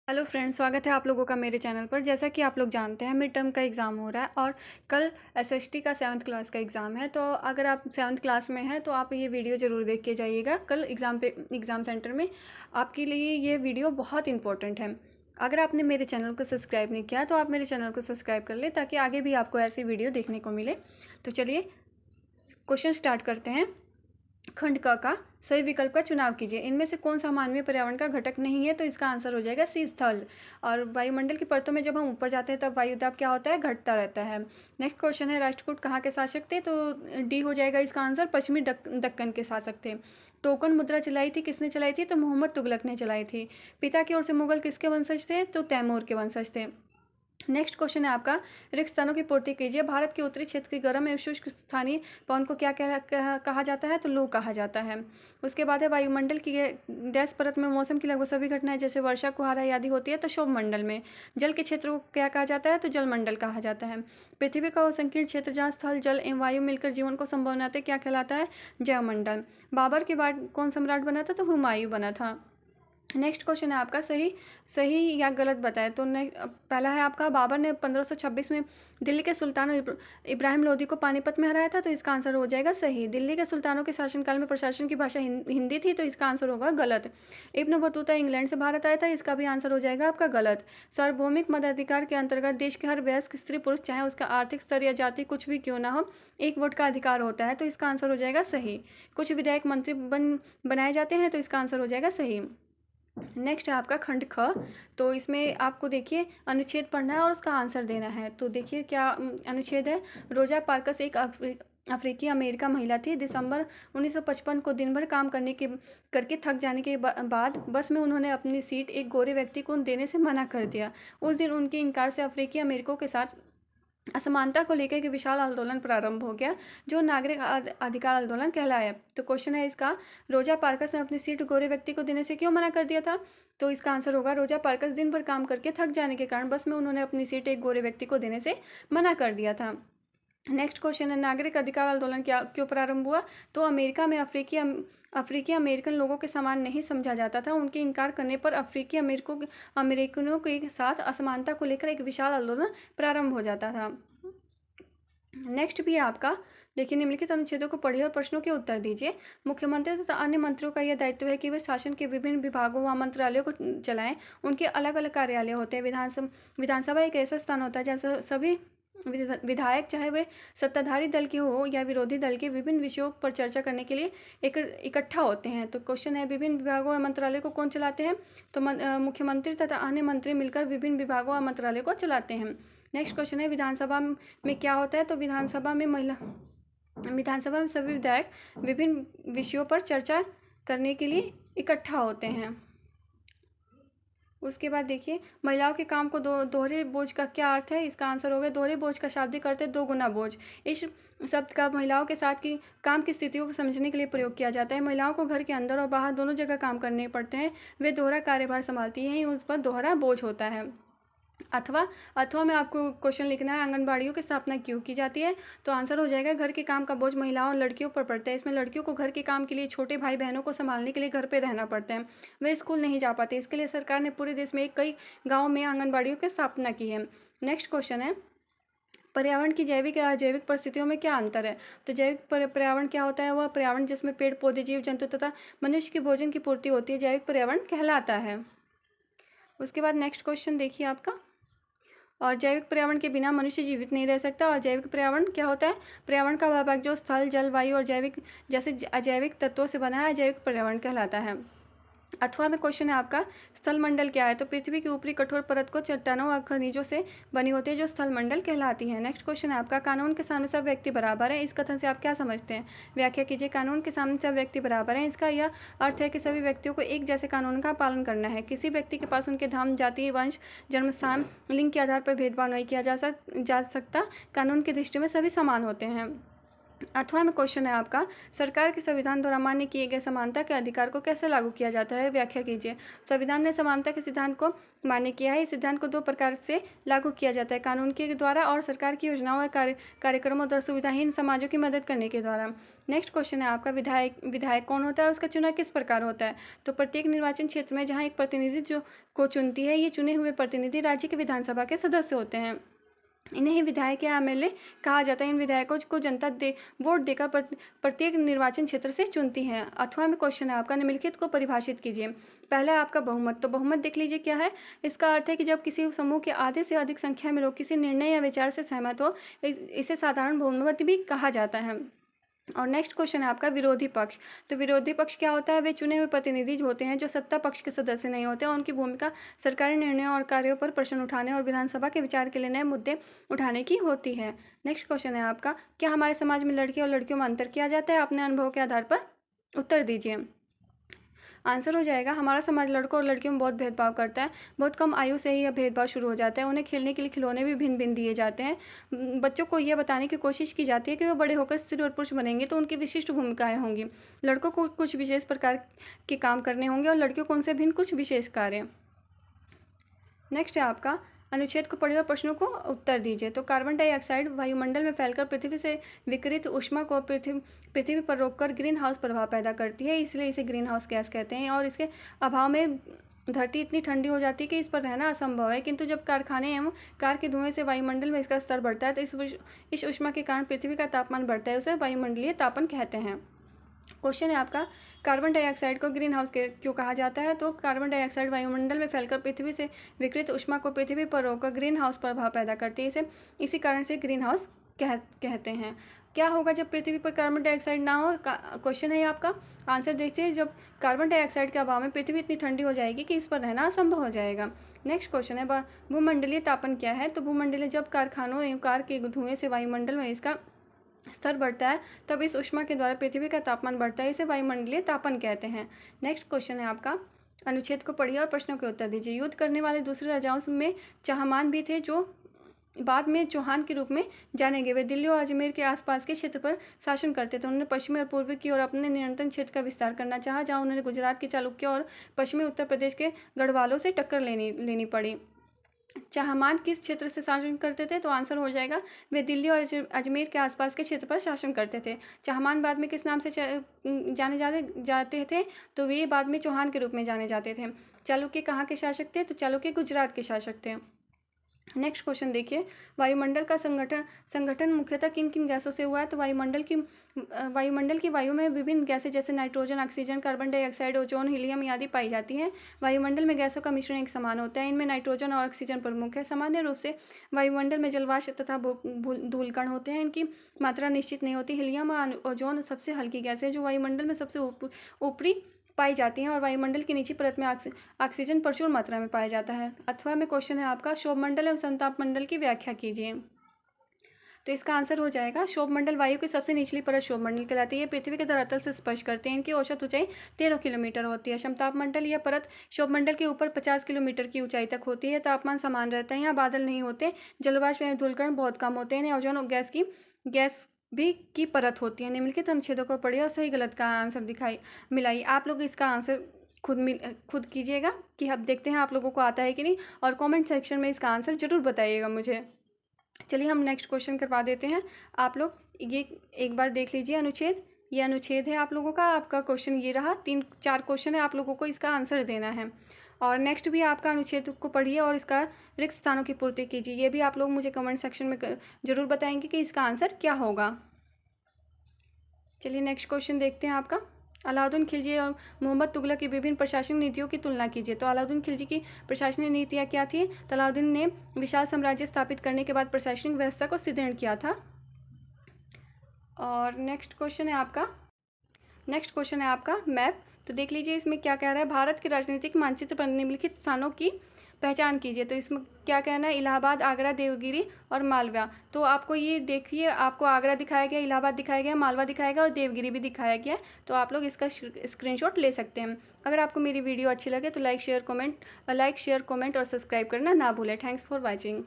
Hello friends, स्वागत है आप लोगों का मेरे चैनल पर। जैसा कि आप लोग जानते हैं, मिड टर्म का एग्ज़ाम हो रहा है और कल एसएसटी का 7th क्लास का एग्ज़ाम है। तो अगर आप 7th क्लास में हैं तो आप ये वीडियो ज़रूर देख के जाइएगा। कल एग्ज़ाम सेंटर में आपके लिए ये वीडियो बहुत इंपॉर्टेंट है। अगर आपने मेरे चैनल को सब्सक्राइब नहीं किया तो आप मेरे चैनल को सब्सक्राइब कर लें ताकि आगे भी आपको ऐसी वीडियो देखने को मिले। तो चलिए क्वेश्चन स्टार्ट करते हैं। खंड क का सही विकल्प का चुनाव कीजिए। इनमें से कौन सा मानवीय पर्यावरण का घटक नहीं है? तो इसका आंसर हो जाएगा सी, स्थल। और वायुमंडल की परतों में जब हम ऊपर जाते हैं तब वायुदाब क्या होता है? घटता रहता है। नेक्स्ट क्वेश्चन है, राष्ट्रकूट कहाँ के शासक थे? तो डी हो जाएगा इसका आंसर, पश्चिमी दक्कन के शासक थे। टोकन मुद्रा चलाई थी किसने चलाई थी? तो मोहम्मद तुगलक ने चलाई थी। पिता की ओर से मुगल किसके वंशज थे? तो तैमूर के वंशज थे। नेक्स्ट क्वेश्चन है आपका, रिक्त स्थानों की पूर्ति कीजिए। भारत के उत्तरी क्षेत्र की गर्म एवं शुष्क स्थानीय पवन को क्या कहा जाता है? तो लू कहा जाता है। उसके बाद है, वायुमंडल की डैश परत में मौसम की लगभग सभी घटनाएं जैसे वर्षा, कुहारा आदि होती है तो क्षोभ मंडल में। जल के क्षेत्र को क्या कहा जाता है? तो जल मंडल कहा जाता है। पृथ्वी का वो संकीर्ण क्षेत्र जहाँ स्थल, जल एवं वायु मिलकर जीवन को संभव बनाते क्या कहलाता है? जैवमंडल। बाबर के बाद कौन सम्राट बना था? तो हुमायूं बना था। नेक्स्ट क्वेश्चन है आपका, सही सही या गलत बताएं। तो पहला है आपका, बाबर ने 1526 में दिल्ली के सुल्तान इब्राहिम लोदी को पानीपत में हराया था। तो इसका आंसर हो जाएगा सही। दिल्ली के सुल्तानों के शासनकाल में प्रशासन की भाषा हिंदी थी। तो इसका आंसर होगा गलत। इब्न बतूता इंग्लैंड से भारत आया था। इसका भी आंसर हो जाएगा आपका गलत। सार्वभौमिक मताधिकार के अंतर्गत देश के हर वयस्क स्त्री पुरुष, चाहे उसका आर्थिक स्तर या जाति कुछ भी क्यों ना हो, एक वोट का अधिकार होता है। तो इसका आंसर हो जाएगा सही। कुछ विधायक मंत्री बनाए जाते हैं। तो इसका आंसर हो जाएगा सही। नेक्स्ट है आपका खंड ख। तो इसमें आपको देखिए अनुच्छेद पढ़ना है और उसका आंसर देना है। तो देखिए क्या अनुच्छेद है, रोजा पार्कस एक अफ्रीकी अमेरिका महिला थी। दिसंबर 1955 को दिन भर काम करके थक जाने के बाद बस में उन्होंने अपनी सीट एक गोरे व्यक्ति को देने से मना कर दिया। उस दिन उनके इनकार से अफ्रीकी अमेरिकों के साथ असमानता को लेकर एक विशाल आंदोलन प्रारंभ हो गया जो नागरिक अधिकार आंदोलन कहलाया। तो क्वेश्चन है इसका, रोजा पार्कस ने अपनी सीट गोरे व्यक्ति को देने से क्यों मना कर दिया था? तो इसका आंसर होगा, रोजा पार्कस दिन भर काम करके थक जाने के कारण बस में उन्होंने अपनी सीट एक गोरे व्यक्ति को देने से मना कर दिया था। नेक्स्ट क्वेश्चन है, नागरिक अधिकार आंदोलन क्यों प्रारंभ हुआ? तो अमेरिका में अफ्रीकी अमेरिकन लोगों के समान नहीं समझा जाता था। उनके इनकार करने पर अफ्रीकी अमेरिकनों के साथ असमानता को लेकर एक विशाल आंदोलन प्रारंभ हो जाता था। नेक्स्ट भी है आपका, देखिए निम्नलिखित अनुच्छेदों को पढ़िए और प्रश्नों के उत्तर दीजिए। मुख्यमंत्री तथा अन्य मंत्रियों का यह दायित्व है कि वे शासन के विभिन्न विभागों व मंत्रालयों को चलाएं। उनके अलग अलग कार्यालय होते हैं। विधानसभा एक ऐसा स्थान होता है जैसे सभी विधायक, चाहे वे सत्ताधारी दल के हो या विरोधी दल के, विभिन्न विषयों पर चर्चा करने के लिए इकट्ठा होते हैं। तो क्वेश्चन है, विभिन्न विभागों व मंत्रालय को कौन चलाते हैं? तो मुख्यमंत्री तथा अन्य मंत्री मिलकर विभिन्न विभागों व मंत्रालय को चलाते हैं। नेक्स्ट क्वेश्चन है, विधानसभा में क्या होता है? तो विधानसभा में सभी विधायक विभिन्न विषयों पर चर्चा करने के लिए इकट्ठा होते हैं। उसके बाद देखिए, महिलाओं के काम को दोहरे बोझ का क्या अर्थ है? इसका आंसर होगा, दोहरे बोझ का शाब्दिक अर्थ है दो गुना बोझ। इस शब्द का महिलाओं के साथ की काम की स्थितियों को समझने के लिए प्रयोग किया जाता है। महिलाओं को घर के अंदर और बाहर दोनों जगह काम करने पड़ते हैं। वे दोहरा कार्यभार संभालती हैं, उन पर दोहरा बोझ होता है। अथवा में आपको क्वेश्चन लिखना है, आंगनबाड़ियों की स्थापना क्यों की जाती है? तो आंसर हो जाएगा, घर के काम का बोझ महिलाओं और लड़कियों पर पड़ता है। इसमें लड़कियों को घर के काम के लिए छोटे भाई बहनों को संभालने के लिए घर पे रहना पड़ता है। वे स्कूल नहीं जा पाते। इसके लिए सरकार ने पूरे देश में कई गाँव में आंगनबाड़ियों की स्थापना की है। नेक्स्ट क्वेश्चन है, पर्यावरण की जैविक या अजैविक परिस्थितियों में क्या अंतर है? तो जैविक पर्यावरण क्या होता है? वह पर्यावरण जिसमें पेड़ पौधे, जीव जंतु तथा मनुष्य की भोजन की पूर्ति होती है, जैविक पर्यावरण कहलाता है। उसके बाद नेक्स्ट क्वेश्चन देखिए आपका, और जैविक पर्यावरण के बिना मनुष्य जीवित नहीं रह सकता। और जैविक पर्यावरण क्या होता है? पर्यावरण का वह भाग जो स्थल, जल, वायु और जैविक जैसे अजैविक तत्वों से बना है, जैविक पर्यावरण कहलाता है। अथवा में क्वेश्चन है आपका, स्थल मंडल क्या है? तो पृथ्वी की ऊपरी कठोर परत को चट्टानों और खनिजों से बनी होती है जो स्थल मंडल कहलाती है। नेक्स्ट क्वेश्चन है आपका, कानून के सामने सब व्यक्ति बराबर हैं। इस कथन से आप क्या समझते हैं? व्याख्या कीजिए। कानून के सामने सब व्यक्ति बराबर हैं, इसका यह अर्थ है कि सभी व्यक्तियों को एक जैसे कानून का पालन करना है। किसी व्यक्ति के पास उनके धर्म, जाति, वंश, जन्मस्थान, लिंग के आधार पर भेदभाव नहीं किया जा सकता। कानून की दृष्टि में सभी समान होते हैं। 8वां में क्वेश्चन है आपका, सरकार के संविधान द्वारा मान्य किए गए समानता के अधिकार को कैसे लागू किया जाता है, व्याख्या कीजिए। संविधान ने समानता के सिद्धांत को मान्य किया है। इस सिद्धांत को 2 प्रकार से लागू किया जाता है, कानून के द्वारा और सरकार की योजनाओं और कार्यक्रमों द्वारा सुविधाहीन समाजों की मदद करने के द्वारा। नेक्स्ट क्वेश्चन है आपका, विधायक कौन होता है और उसका चुनाव किस प्रकार होता है। तो प्रत्येक निर्वाचन क्षेत्र में जहाँ एक प्रतिनिधि को चुनती है, ये चुने हुए प्रतिनिधि राज्य की विधानसभा के सदस्य होते हैं। इन्हें ही विधायक या एमएलए कहा जाता है। इन विधायकों को जनता वोट देकर प्रत्येक निर्वाचन क्षेत्र से चुनती है। 8वां में क्वेश्चन है आपका, निम्नलिखित को परिभाषित कीजिए। पहला है आपका बहुमत। तो बहुमत देख लीजिए क्या है। इसका अर्थ है कि जब किसी समूह के आधे से अधिक संख्या में लोग किसी निर्णय या विचार से सहमत हो, इसे साधारण बहुमत भी कहा जाता है। और नेक्स्ट क्वेश्चन है आपका, विरोधी पक्ष। तो विरोधी पक्ष क्या होता है, वे चुने हुए प्रतिनिधि होते हैं जो सत्ता पक्ष के सदस्य नहीं होते और उनकी भूमिका सरकारी निर्णयों और कार्यों पर प्रश्न उठाने और विधानसभा के विचार के लिए नए मुद्दे उठाने की होती है। नेक्स्ट क्वेश्चन है आपका, क्या हमारे समाज में लड़के और लड़कियों में अंतर किया जाता है, अपने अनुभव के आधार पर उत्तर दीजिए। आंसर हो जाएगा, हमारा समाज लड़कों और लड़कियों में बहुत भेदभाव करता है। बहुत कम आयु से ही यह भेदभाव शुरू हो जाता है। उन्हें खेलने के लिए खिलौने भी भिन्न भिन्न दिए जाते हैं। बच्चों को यह बताने की कोशिश की जाती है कि वे बड़े होकर स्त्री और पुरुष बनेंगे तो उनकी विशिष्ट भूमिकाएं होंगी। लड़कों को कुछ विशेष प्रकार के काम करने होंगे और लड़कियों को उनसे भिन्न कुछ विशेष कार्य। नेक्स्ट है आपका, अनुच्छेद को पढ़िए और प्रश्नों को उत्तर दीजिए। तो कार्बन डाइऑक्साइड वायुमंडल में फैलकर पृथ्वी से विकिरित ऊष्मा को पृथ्वी पर रोककर ग्रीन हाउस प्रभाव पैदा करती है, इसलिए इसे ग्रीन हाउस गैस कहते हैं। और इसके अभाव में धरती इतनी ठंडी हो जाती है कि इस पर रहना असंभव है। किंतु जब कारखाने एवं कार के धुएं से वायुमंडल में इसका स्तर बढ़ता है तो इस ऊष्मा के कारण पृथ्वी का तापमान बढ़ता है, उसे वायुमंडलीय तापन कहते हैं। क्वेश्चन है आपका, कार्बन डाइऑक्साइड को ग्रीन हाउस क्यों कहा जाता है। तो कार्बन डाइऑक्साइड वायुमंडल में फैलकर पृथ्वी से विकिरित ऊष्मा को पृथ्वी पर रोककर ग्रीन हाउस प्रभाव पैदा करती है, इसी कारण से ग्रीन हाउस कहते हैं। क्या होगा जब पृथ्वी पर कार्बन डाइऑक्साइड ना हो, क्वेश्चन है आपका। आंसर देखते हैं, जब कार्बन डाइऑक्साइड के अभाव में पृथ्वी इतनी ठंडी हो जाएगी कि इस पर रहना असंभव हो जाएगा। नेक्स्ट क्वेश्चन है, भूमंडलीय तापन क्या है। तो भूमंडलीय, जब कारखानों एवं कार के धुएं से वायुमंडल में इसका स्तर बढ़ता है तब इस ऊष्मा के द्वारा पृथ्वी का तापमान बढ़ता है, इसे वायुमंडलीय तापन कहते हैं। नेक्स्ट क्वेश्चन है आपका, अनुच्छेद को पढ़िए और प्रश्नों के उत्तर दीजिए। युद्ध करने वाले दूसरे राजाओं में चाहमान भी थे जो बाद में चौहान के रूप में जाने गए। वे दिल्ली और अजमेर के आसपास के क्षेत्र पर शासन करते थे। उन्होंने पश्चिमी और पूर्वी की ओर अपने नियंत्रण क्षेत्र का विस्तार करना चाहा, जहाँ उन्होंने गुजरात के चालुक्य और पश्चिमी उत्तर प्रदेश के गढ़वालों से टक्कर लेनी पड़ी। चाहमान किस क्षेत्र से शासन करते थे। तो आंसर हो जाएगा, वे दिल्ली और अजमेर के आसपास के क्षेत्र पर शासन करते थे। चाहमान बाद में किस नाम से जाने जाते थे। तो वे बाद में चौहान के रूप में जाने जाते थे। चालुक्य कहाँ के शासक थे। तो चालुक्य गुजरात के शासक थे। नेक्स्ट क्वेश्चन देखिए, वायुमंडल का संगठन मुख्यतः किन किन गैसों से हुआ है। तो वायुमंडल की वायु में विभिन्न गैसें जैसे nitrogen, oxygen, carbon dioxide, ozone, helium आदि पाई जाती हैं। वायुमंडल में गैसों का मिश्रण एक समान होता है। इनमें नाइट्रोजन और ऑक्सीजन प्रमुख है। सामान्य रूप से वायुमंडल में जलवाष्प तथा धूलकण होते हैं। इनकी मात्रा निश्चित नहीं होती। हीलियम और ओजोन सबसे हल्की गैस है जो वायुमंडल में सबसे ऊपरी पाई जाती हैं और वायुमंडल की निचली परत में ऑक्सीजन प्रचुर मात्रा में पाया जाता है। 8वां में क्वेश्चन है आपका, शोभमंडल एवं संतापमंडल की व्याख्या कीजिए। तो इसका आंसर हो जाएगा, शोभमंडल वायु की सबसे निचली परत शोभमंडल कहलाती है। पृथ्वी के धरातल से स्पर्श करते हैं। इनकी औसत ऊंचाई 13 किलोमीटर होती है। समतापमंडल यह परत शोभमंडल के ऊपर 50 किलोमीटर की ऊंचाई तक होती है। तापमान समान रहता है। यहाँ बादल नहीं होते। जलवाष्प एवं धूलकण बहुत कम होते हैं। ओजोन गैस भी की परत होती है। निम्नलिखित अनुच्छेदों को पढ़िए और सही गलत का आंसर मिलाइए। आप लोग इसका आंसर खुद कीजिएगा कि अब देखते हैं आप लोगों को आता है कि नहीं, और कमेंट सेक्शन में इसका आंसर ज़रूर बताइएगा मुझे। चलिए हम नेक्स्ट क्वेश्चन करवा देते हैं। आप लोग ये एक बार देख लीजिए अनुच्छेद। ये अनुच्छेद है आप लोगों का। आपका क्वेश्चन ये रहा, 3-4 क्वेश्चन है, आप लोगों को इसका आंसर देना है। और नेक्स्ट भी आपका अनुच्छेद को पढ़िए और इसका रिक्त स्थानों की पूर्ति कीजिए। ये भी आप लोग मुझे कमेंट सेक्शन में ज़रूर बताएंगे कि इसका आंसर क्या होगा। चलिए नेक्स्ट क्वेश्चन देखते हैं आपका, अलाउद्दीन खिलजी और मोहम्मद तुगलक की विभिन्न प्रशासनिक नीतियों की तुलना कीजिए। तो अलाउद्दीन खिलजी की प्रशासनिक नीतियाँ क्या थी। तो अलाउद्दीन ने विशाल साम्राज्य स्थापित करने के बाद प्रशासनिक व्यवस्था को सुदृढ़ किया था। और नेक्स्ट क्वेश्चन है आपका मैप। तो देख लीजिए इसमें क्या कह रहा है, भारत के राजनीतिक मानचित्र पर निम्नलिखित स्थानों की पहचान कीजिए। तो इसमें क्या कहना है, इलाहाबाद, आगरा, देवगिरी और मालवा। तो आपको ये देखिए, आपको आगरा दिखाया गया, इलाहाबाद दिखाया गया, मालवा दिखाया गया और देवगिरी भी दिखाया गया। तो आप लोग इसका स्क्रीनशॉट ले सकते हैं। अगर आपको मेरी वीडियो अच्छी लगे तो लाइक शेयर कमेंट और सब्सक्राइब करना ना भूलें। Thanks for watching.